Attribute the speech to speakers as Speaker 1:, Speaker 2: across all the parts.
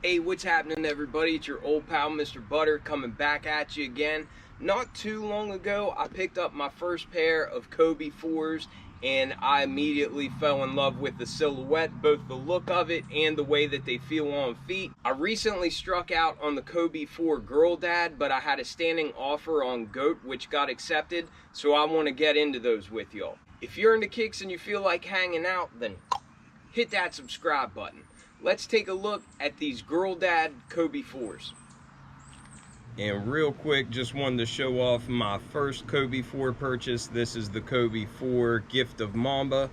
Speaker 1: Hey, what's happening, everybody? It's your old pal Mr. Butter coming back at you again. Not too long ago I picked up my first pair of Kobe 4s and I immediately fell in love with the silhouette, both the look of it and the way that they feel on feet. I recently struck out on the Kobe 4 Girl Dad, but I had a standing offer on Goat which got accepted, so I want to get into those with y'all. If you're into kicks and you feel like hanging out, then hit that subscribe button. Let's take a look at these Girl Dad Kobe 4s. And real quick, just wanted to show off my first Kobe 4 purchase. This is the Kobe 4 Gift of Mamba,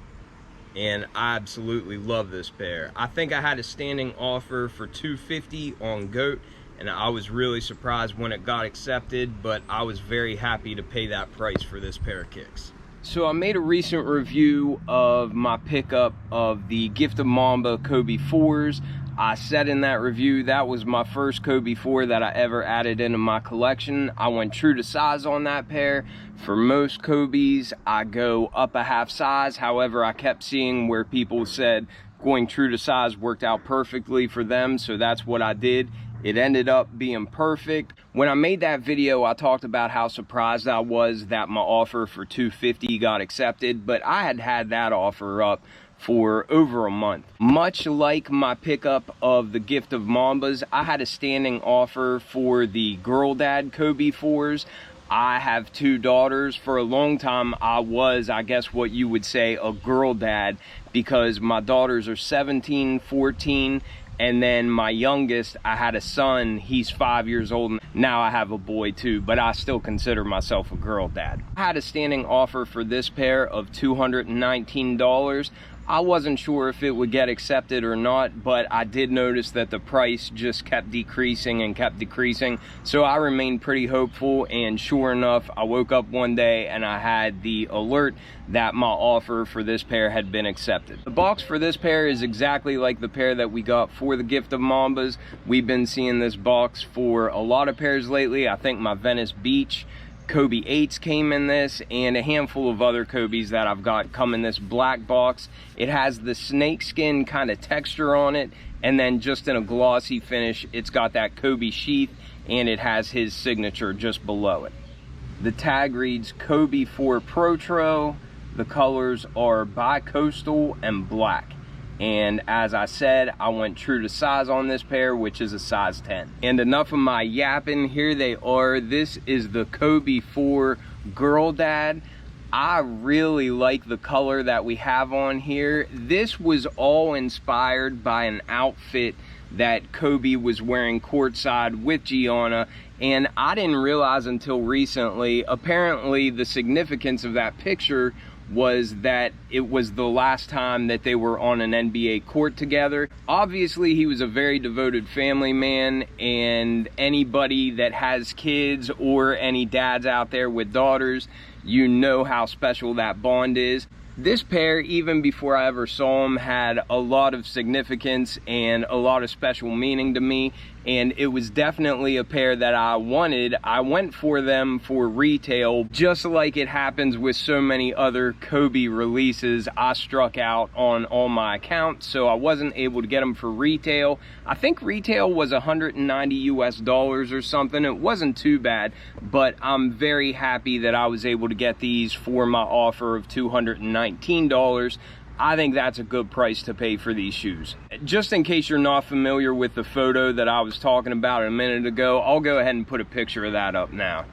Speaker 1: and I absolutely love this pair. I think I had a standing offer for $250 on Goat, and I was really surprised when it got accepted, but I was very happy to pay that price for this pair of kicks. So I made a recent review of my pickup of the Gift of Mamba Kobe 4s. I said in that review that was my first Kobe 4 that I ever added into my collection. I went true to size on that pair. For most Kobe's, I go up a half size. However, I kept seeing where people said going true to size worked out perfectly for them, so that's what I did. It ended up being perfect. When I made that video, I talked about how surprised I was that my offer for $250 got accepted, but I had had that offer up for over a month. Much like my pickup of the Gift of Mambas, I had a standing offer for the Girl Dad Kobe 4s. I have two daughters. For a long time, I was, I guess what you would say, a girl dad, because my daughters are 17, 14, and then my youngest, I had a son, he's 5 years old. Now I have a boy too, but I still consider myself a girl dad. I had a standing offer for this pair of $219. I wasn't sure if it would get accepted or not, but I did notice that the price just kept decreasing and kept decreasing. So I remained pretty hopeful, and sure enough, I woke up one day and I had the alert that my offer for this pair had been accepted. The box for this pair is exactly like the pair that we got for the Gift of Mambas. We've been seeing this box for a lot of pairs lately. I think my Venice Beach Kobe 8s came in this, and a handful of other Kobe's that I've got come in this black box. It has the snakeskin kind of texture on it, and then just in a glossy finish, it's got that Kobe sheath, and it has his signature just below it. The tag reads Kobe 4 Protro. The colors are bi-coastal and black. And as I said, I went true to size on this pair, which is a size 10. And enough of my yapping, here they are. This is the Kobe 4 Girl Dad. I really like the color that we have on here. This was all inspired by an outfit that Kobe was wearing courtside with Gianna, and I didn't realize until recently, apparently the significance of that picture was that it was the last time that they were on an NBA court together. Obviously, he was a very devoted family man, and anybody that has kids or any dads out there with daughters, you know how special that bond is. This pair, even before I ever saw them, had a lot of significance and a lot of special meaning to me, and it was definitely a pair that I wanted. I went for them for retail. Just like it happens with so many other Kobe releases, I struck out on all my accounts, so I wasn't able to get them for retail. I think retail was $190 US or something. It wasn't too bad, but I'm very happy that I was able to get these for my offer of $219. I think that's a good price to pay for these shoes. Just in case you're not familiar with the photo that I was talking about a minute ago, I'll go ahead and put a picture of that up now.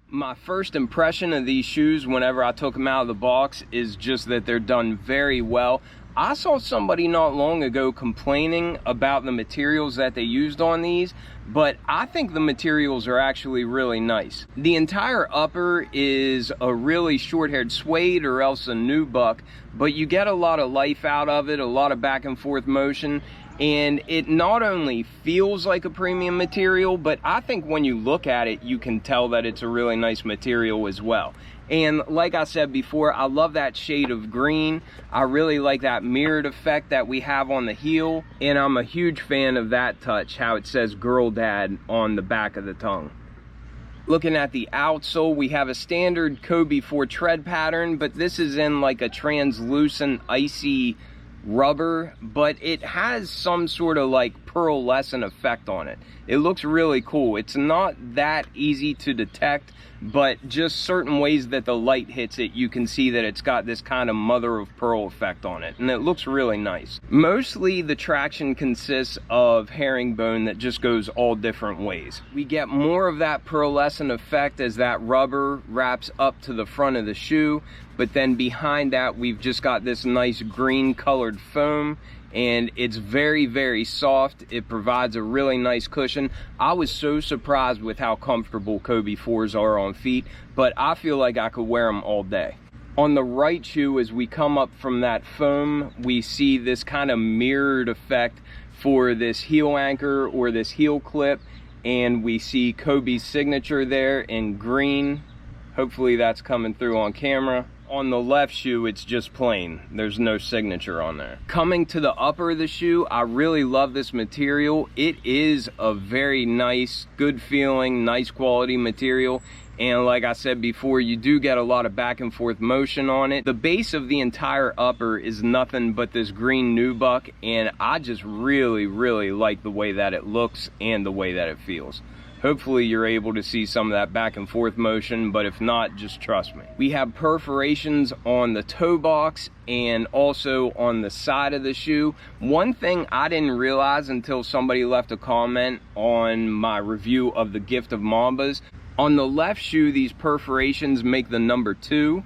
Speaker 1: My first impression of these shoes whenever I took them out of the box is just that they're done very well. I saw somebody not long ago complaining about the materials that they used on these, but I think the materials are actually really nice. The entire upper is a really short-haired suede or else a nubuck, but you get a lot of life out of it, a lot of back and forth motion, and it not only feels like a premium material, but I think when you look at it, you can tell that it's a really nice material as well. And like I said before, I love that shade of green. I really like that mirrored effect that we have on the heel, and I'm a huge fan of that touch, how it says Girl Dad on the back of the tongue. Looking at the outsole, we have a standard Kobe 4 tread pattern, but this is in like a translucent, icy rubber, but it has some sort of like pearlescent effect on it. It looks really cool. It's not that easy to detect, but just certain ways that the light hits it, you can see that it's got this kind of mother of pearl effect on it, and it looks really nice. Mostly the traction consists of herringbone that just goes all different ways. We get more of that pearlescent effect as that rubber wraps up to the front of the shoe, but then behind that we've just got this nice green colored foam, and it's very, very soft. It provides a really nice cushion. I was so surprised with how comfortable Kobe 4s are on feet, but I feel like I could wear them all day. On the right shoe, as we come up from that foam, we see this kind of mirrored effect for this heel anchor or this heel clip, and we see Kobe's signature there in green. Hopefully that's coming through on camera. On the left shoe, it's just plain. There's no signature on there. Coming to the upper of the shoe, I really love this material. It is a very nice, good feeling, nice quality material. And like I said before, you do get a lot of back and forth motion on it. The base of the entire upper is nothing but this green nubuck, and I just really, really like the way that it looks and the way that it feels. Hopefully you're able to see some of that back and forth motion, but if not, just trust me. We have perforations on the toe box and also on the side of the shoe. One thing I didn't realize until somebody left a comment on my review of the Gift of Mambas, on the left shoe, these perforations make the number 2.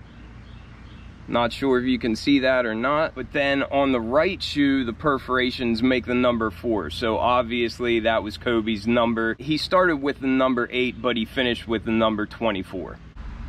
Speaker 1: Not sure if you can see that or not, but then on the right shoe, the perforations make the number 4. So obviously that was Kobe's number. He started with the number 8, but he finished with the number 24.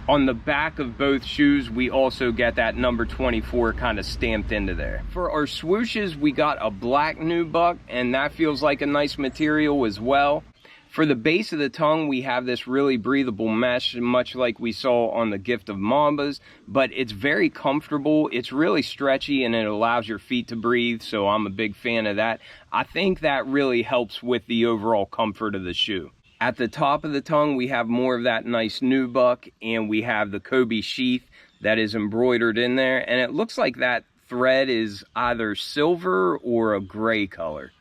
Speaker 1: On the back of both shoes, we also get that number 24 kind of stamped into there. For our swooshes, we got a black nubuck, and that feels like a nice material as well. For the base of the tongue, we have this really breathable mesh, much like we saw on the Gift of Mambas, but it's very comfortable. It's really stretchy, and it allows your feet to breathe, so I'm a big fan of that. I think that really helps with the overall comfort of the shoe. At the top of the tongue, we have more of that nice nubuck, and we have the Kobe sheath that is embroidered in there, and it looks like that thread is either silver or a gray color.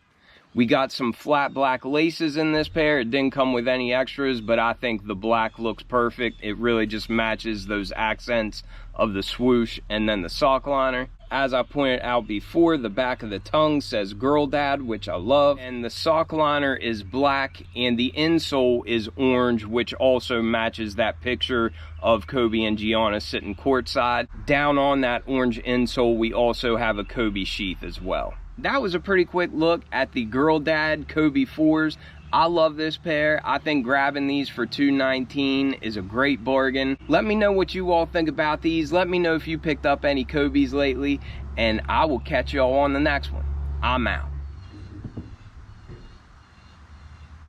Speaker 1: We got some flat black laces in this pair. It didn't come with any extras, but I think the black looks perfect. It really just matches those accents of the swoosh and then the sock liner. As I pointed out before, the back of the tongue says Girl Dad, which I love. And the sock liner is black and the insole is orange, which also matches that picture of Kobe and Gianna sitting courtside. Down on that orange insole, we also have a Kobe sheath as well. That was a pretty quick look at the Girl Dad Kobe 4s. I love this pair. I think grabbing these for $219 is a great bargain. Let me know what you all think about these. Let me know if you picked up any Kobe's lately, and I will catch y'all on the next one. I'm out.